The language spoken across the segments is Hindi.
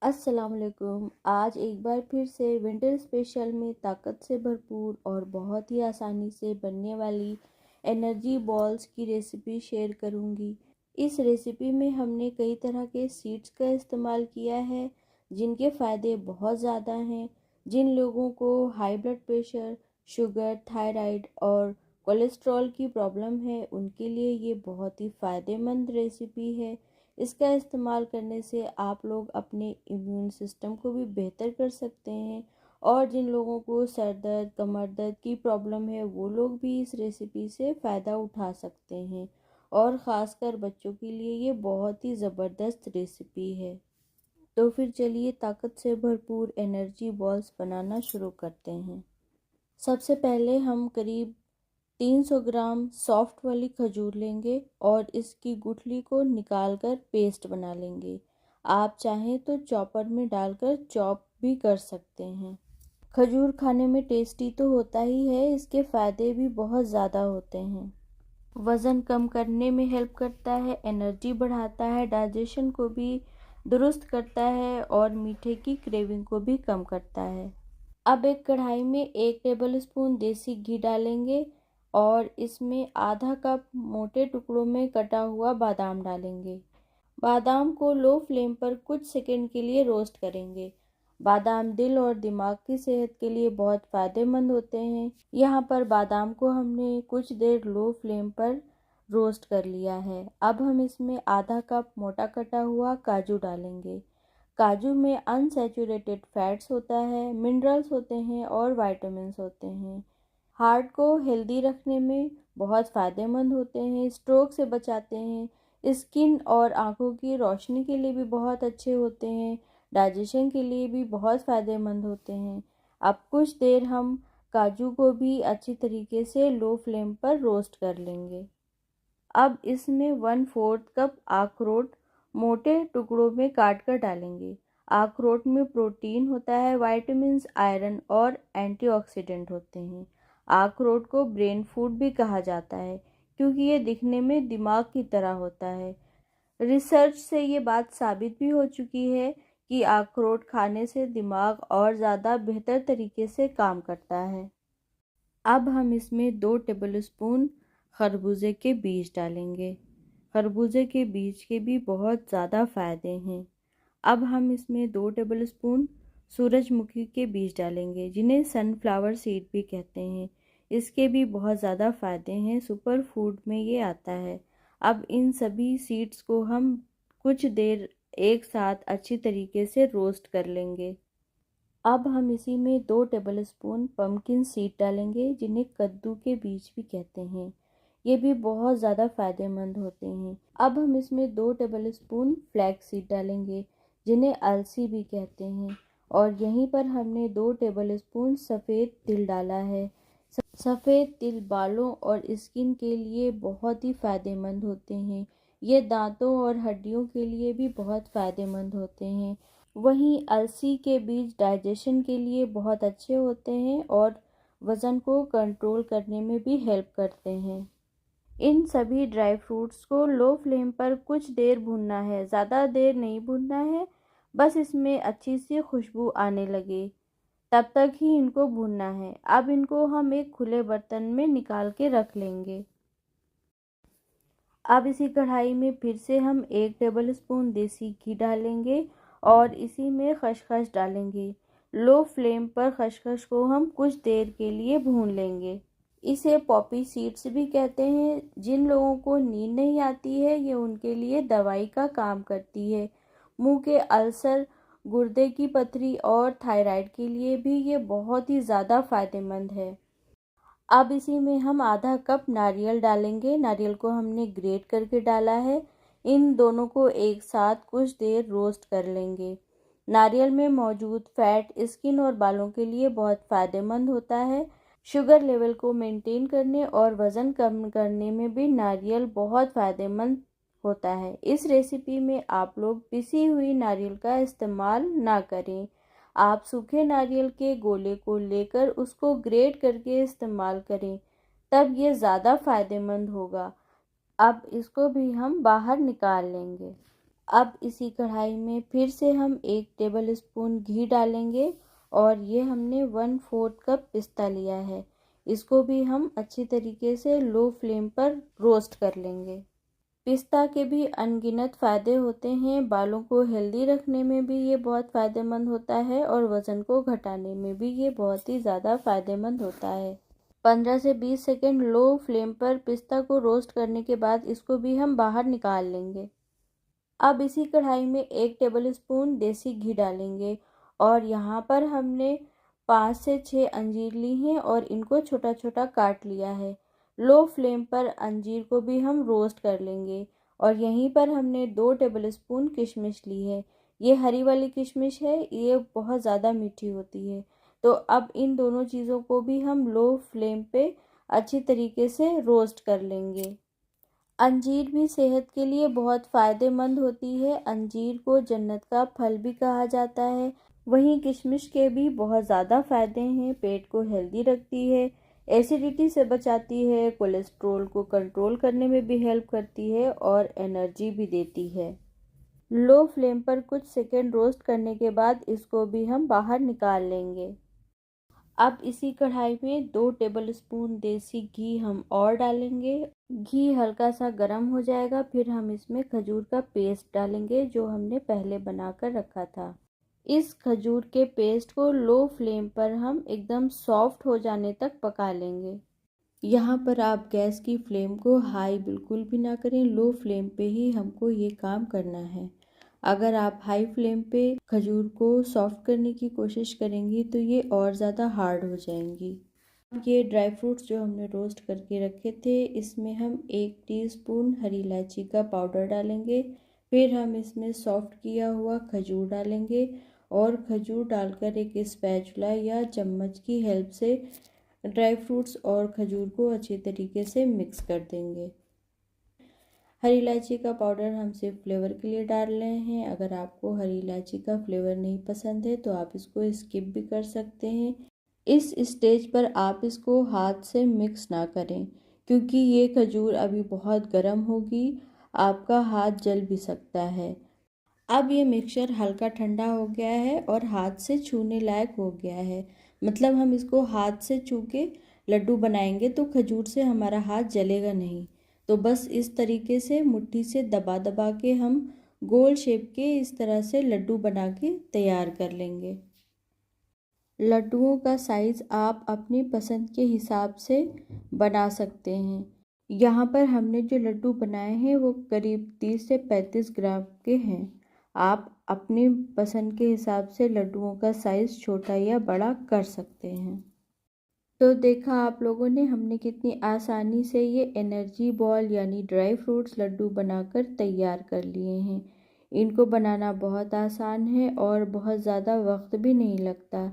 अस्सलाम वालेकुम। आज एक बार फिर से विंटर स्पेशल में ताकत से भरपूर और बहुत ही आसानी से बनने वाली एनर्जी बॉल्स की रेसिपी शेयर करूंगी। इस रेसिपी में हमने कई तरह के सीड्स का इस्तेमाल किया है जिनके फ़ायदे बहुत ज़्यादा हैं। जिन लोगों को high blood pressure, sugar, thyroid और कोलेस्ट्रॉल की प्रॉब्लम है उनके लिए ये बहुत ही फ़ायदेमंद रेसिपी है। इसका इस्तेमाल करने से आप लोग अपने इम्यून सिस्टम को भी बेहतर कर सकते हैं और जिन लोगों को सर दर्द, कमर दर्द की प्रॉब्लम है वो लोग भी इस रेसिपी से फ़ायदा उठा सकते हैं और ख़ासकर बच्चों के लिए ये बहुत ही ज़बरदस्त रेसिपी है। तो फिर चलिए ताकत से भरपूर एनर्जी बॉल्स बनाना शुरू करते हैं। सबसे पहले हम करीब 300 ग्राम सॉफ्ट वाली खजूर लेंगे और इसकी गुठली को निकाल कर पेस्ट बना लेंगे। आप चाहें तो चॉपर में डालकर चॉप भी कर सकते हैं। खजूर खाने में टेस्टी तो होता ही है, इसके फ़ायदे भी बहुत ज़्यादा होते हैं। वज़न कम करने में हेल्प करता है, एनर्जी बढ़ाता है, डाइजेशन को भी दुरुस्त करता है और मीठे की क्रेविंग को भी कम करता है। अब एक कढ़ाई में 1 टेबलस्पून देसी घी डालेंगे और इसमें आधा कप मोटे टुकड़ों में कटा हुआ बादाम डालेंगे। बादाम को लो फ्लेम पर कुछ सेकंड के लिए रोस्ट करेंगे। बादाम दिल और दिमाग की सेहत के लिए बहुत फ़ायदेमंद होते हैं। यहाँ पर बादाम को हमने कुछ देर लो फ्लेम पर रोस्ट कर लिया है। अब हम इसमें आधा कप मोटा कटा हुआ काजू डालेंगे। काजू में अनसैचुरेटेड फैट्स होता है, मिनरल्स होते हैं और विटामिन्स होते हैं। हार्ट को हेल्दी रखने में बहुत फ़ायदेमंद होते हैं, स्ट्रोक से बचाते हैं, स्किन और आँखों की रोशनी के लिए भी बहुत अच्छे होते हैं, डाइजेशन के लिए भी बहुत फ़ायदेमंद होते हैं। अब कुछ देर हम काजू को भी अच्छी तरीके से लो फ्लेम पर रोस्ट कर लेंगे। अब इसमें 1/4 कप अखरोट मोटे टुकड़ों में काट कर डालेंगे। अखरोट में प्रोटीन होता है, विटामिन्स, आयरन और एंटीऑक्सीडेंट होते हैं। अखरोट को ब्रेन फूड भी कहा जाता है क्योंकि ये दिखने में दिमाग की तरह होता है। रिसर्च से ये बात साबित भी हो चुकी है कि अखरोट खाने से दिमाग और ज़्यादा बेहतर तरीके से काम करता है। अब हम इसमें 2 टेबलस्पून खरबूजे के बीज डालेंगे। खरबूजे के बीज के भी बहुत ज़्यादा फ़ायदे हैं। अब हम इसमें 2 टेबलस्पून सूरजमुखी के बीज डालेंगे जिन्हें सनफ्लावर सीड भी कहते हैं। इसके भी बहुत ज़्यादा फ़ायदे हैं, सुपर फूड में ये आता है। अब इन सभी सीड्स को हम कुछ देर एक साथ अच्छी तरीके से रोस्ट कर लेंगे। अब हम इसी में 2 टेबलस्पून पम्पकिन सीड डालेंगे जिन्हें कद्दू के बीज भी कहते हैं। ये भी बहुत ज़्यादा फ़ायदेमंद होते हैं। अब हम इसमें 2 टेबलस्पून फ्लैक्स सीड डालेंगे जिन्हें अलसी भी कहते हैं और यहीं पर हमने 2 टेबलस्पून सफ़ेद तिल डाला है। सफ़ेद तिल बालों और स्किन के लिए बहुत ही फ़ायदेमंद होते हैं। ये दांतों और हड्डियों के लिए भी बहुत फ़ायदेमंद होते हैं। वहीं अलसी के बीज डाइजेशन के लिए बहुत अच्छे होते हैं और वज़न को कंट्रोल करने में भी हेल्प करते हैं। इन सभी ड्राई फ्रूट्स को लो फ्लेम पर कुछ देर भूनना है, ज़्यादा देर नहीं भूनना है, बस इसमें अच्छी सी खुशबू आने लगे तब तक ही इनको भूनना है। अब इनको हम एक खुले बर्तन में निकाल के रख लेंगे। अब इसी कढ़ाई में फिर से हम 1 टेबलस्पून देसी घी डालेंगे और इसी में खसखस डालेंगे। लो फ्लेम पर खसखस को हम कुछ देर के लिए भून लेंगे। इसे पॉपी सीड्स भी कहते हैं। जिन लोगों को नींद नहीं आती है ये उनके लिए दवाई का काम करती है। मुंह के अल्सर, गुर्दे की पथरी और थायराइड के लिए भी ये बहुत ही ज़्यादा फ़ायदेमंद है। अब इसी में हम आधा कप नारियल डालेंगे। नारियल को हमने ग्रेट करके डाला है। इन दोनों को एक साथ कुछ देर रोस्ट कर लेंगे। नारियल में मौजूद फैट स्किन और बालों के लिए बहुत फ़ायदेमंद होता है। शुगर लेवल को मेंटेन करने और वज़न कम करने में भी नारियल बहुत फ़ायदेमंद होता है। इस रेसिपी में आप लोग पिसी हुई नारियल का इस्तेमाल ना करें। आप सूखे नारियल के गोले को लेकर उसको ग्रेट करके इस्तेमाल करें, तब ये ज़्यादा फ़ायदेमंद होगा। अब इसको भी हम बाहर निकाल लेंगे। अब इसी कढ़ाई में फिर से हम 1 टेबल स्पून घी डालेंगे और ये हमने 1/4 कप पिस्ता लिया है। इसको भी हम अच्छी तरीके से लो फ्लेम पर रोस्ट कर लेंगे। पिस्ता के भी अनगिनत फ़ायदे होते हैं। बालों को हेल्दी रखने में भी ये बहुत फ़ायदेमंद होता है और वज़न को घटाने में भी ये बहुत ही ज़्यादा फ़ायदेमंद होता है। 15 से 20 सेकेंड लो फ्लेम पर पिस्ता को रोस्ट करने के बाद इसको भी हम बाहर निकाल लेंगे। अब इसी कढ़ाई में 1 टेबल स्पून देसी घी डालेंगे और यहाँ पर हमने 5 से 6 अंजीर ली हैं और इनको छोटा छोटा काट लिया है। लो फ्लेम पर अंजीर को भी हम रोस्ट कर लेंगे और यहीं पर हमने 2 टेबल स्पून किशमिश ली है। ये हरी वाली किशमिश है, ये बहुत ज़्यादा मीठी होती है। तो अब इन दोनों चीज़ों को भी हम लो फ्लेम पे अच्छी तरीके से रोस्ट कर लेंगे। अंजीर भी सेहत के लिए बहुत फ़ायदेमंद होती है। अंजीर को जन्नत का फल भी कहा जाता है। वहीं किशमिश के भी बहुत ज़्यादा फ़ायदे हैं। पेट को हेल्दी रखती है, एसिडिटी से बचाती है, कोलेस्ट्रॉल को कंट्रोल करने में भी हेल्प करती है और एनर्जी भी देती है। लो फ्लेम पर कुछ सेकेंड रोस्ट करने के बाद इसको भी हम बाहर निकाल लेंगे। अब इसी कढ़ाई में 2 टेबल स्पून देसी घी हम और डालेंगे। घी हल्का सा गर्म हो जाएगा, फिर हम इसमें खजूर का पेस्ट डालेंगे जो हमने पहले बनाकर रखा था। इस खजूर के पेस्ट को लो फ्लेम पर हम एकदम सॉफ्ट हो जाने तक पका लेंगे। यहाँ पर आप गैस की फ्लेम को हाई बिल्कुल भी ना करें, लो फ्लेम पे ही हमको ये काम करना है। अगर आप हाई फ्लेम पे खजूर को सॉफ्ट करने की कोशिश करेंगी तो ये और ज़्यादा हार्ड हो जाएंगी। ये ड्राई फ्रूट्स जो हमने रोस्ट करके रखे थे, इसमें हम 1 टीस्पून हरी इलायची का पाउडर डालेंगे। फिर हम इसमें सॉफ्ट किया हुआ खजूर डालेंगे और खजूर डालकर एक स्पैचुला या चम्मच की हेल्प से ड्राई फ्रूट्स और खजूर को अच्छी तरीके से मिक्स कर देंगे। हरी इलायची का पाउडर हम सिर्फ फ्लेवर के लिए डाल रहे हैं। अगर आपको हरी इलायची का फ्लेवर नहीं पसंद है तो आप इसको स्किप भी कर सकते हैं। इस स्टेज पर आप इसको हाथ से मिक्स ना करें क्योंकि ये खजूर अभी बहुत गर्म होगी, आपका हाथ जल भी सकता है। अब ये मिक्सचर हल्का ठंडा हो गया है और हाथ से छूने लायक हो गया है। मतलब हम इसको हाथ से छू के लड्डू बनाएंगे तो खजूर से हमारा हाथ जलेगा नहीं। तो बस इस तरीके से मुट्ठी से दबा दबा के हम गोल शेप के इस तरह से लड्डू बना के तैयार कर लेंगे। लड्डुओं का साइज़ आप अपनी पसंद के हिसाब से बना सकते हैं। यहाँ पर हमने जो लड्डू बनाए हैं वो करीब 30 से 35 ग्राम के हैं। आप अपनी पसंद के हिसाब से लड्डुओं का साइज़ छोटा या बड़ा कर सकते हैं। तो देखा आप लोगों ने हमने कितनी आसानी से ये एनर्जी बॉल यानी ड्राई फ्रूट्स लड्डू बनाकर तैयार कर लिए हैं। इनको बनाना बहुत आसान है और बहुत ज़्यादा वक्त भी नहीं लगता।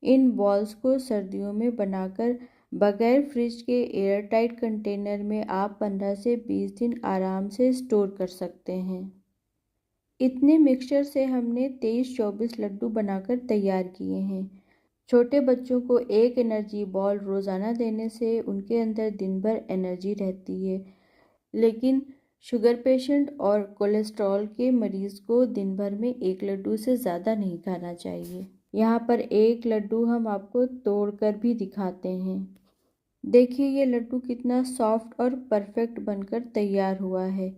इन बॉल्स को सर्दियों में बनाकर बगैर फ्रिज के एयर टाइट कंटेनर में आप 15 से 20 दिन आराम से स्टोर कर सकते हैं। इतने मिक्सचर से हमने 23-24 लड्डू बनाकर तैयार किए हैं। छोटे बच्चों को एक एनर्जी बॉल रोज़ाना देने से उनके अंदर दिन भर एनर्जी रहती है, लेकिन शुगर पेशेंट और कोलेस्ट्रॉल के मरीज़ को दिन भर में 1 लड्डू से ज़्यादा नहीं खाना चाहिए। यहाँ पर 1 लड्डू हम आपको तोड़कर भी दिखाते हैं। देखिए ये लड्डू कितना सॉफ्ट और परफेक्ट बनकर तैयार हुआ है।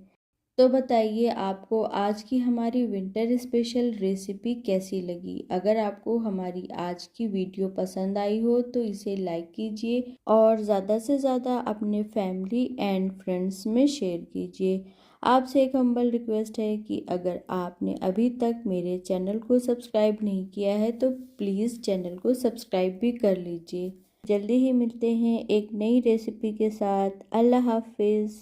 तो बताइए आपको आज की हमारी विंटर स्पेशल रेसिपी कैसी लगी। अगर आपको हमारी आज की वीडियो पसंद आई हो तो इसे लाइक कीजिए और ज़्यादा से ज़्यादा अपने फैमिली एंड फ्रेंड्स में शेयर कीजिए। आपसे एक हम्बल रिक्वेस्ट है कि अगर आपने अभी तक मेरे चैनल को सब्सक्राइब नहीं किया है तो प्लीज़ चैनल को सब्सक्राइब भी कर लीजिए। जल्दी ही मिलते हैं एक नई रेसिपी के साथ। अल्लाह हाफिज़।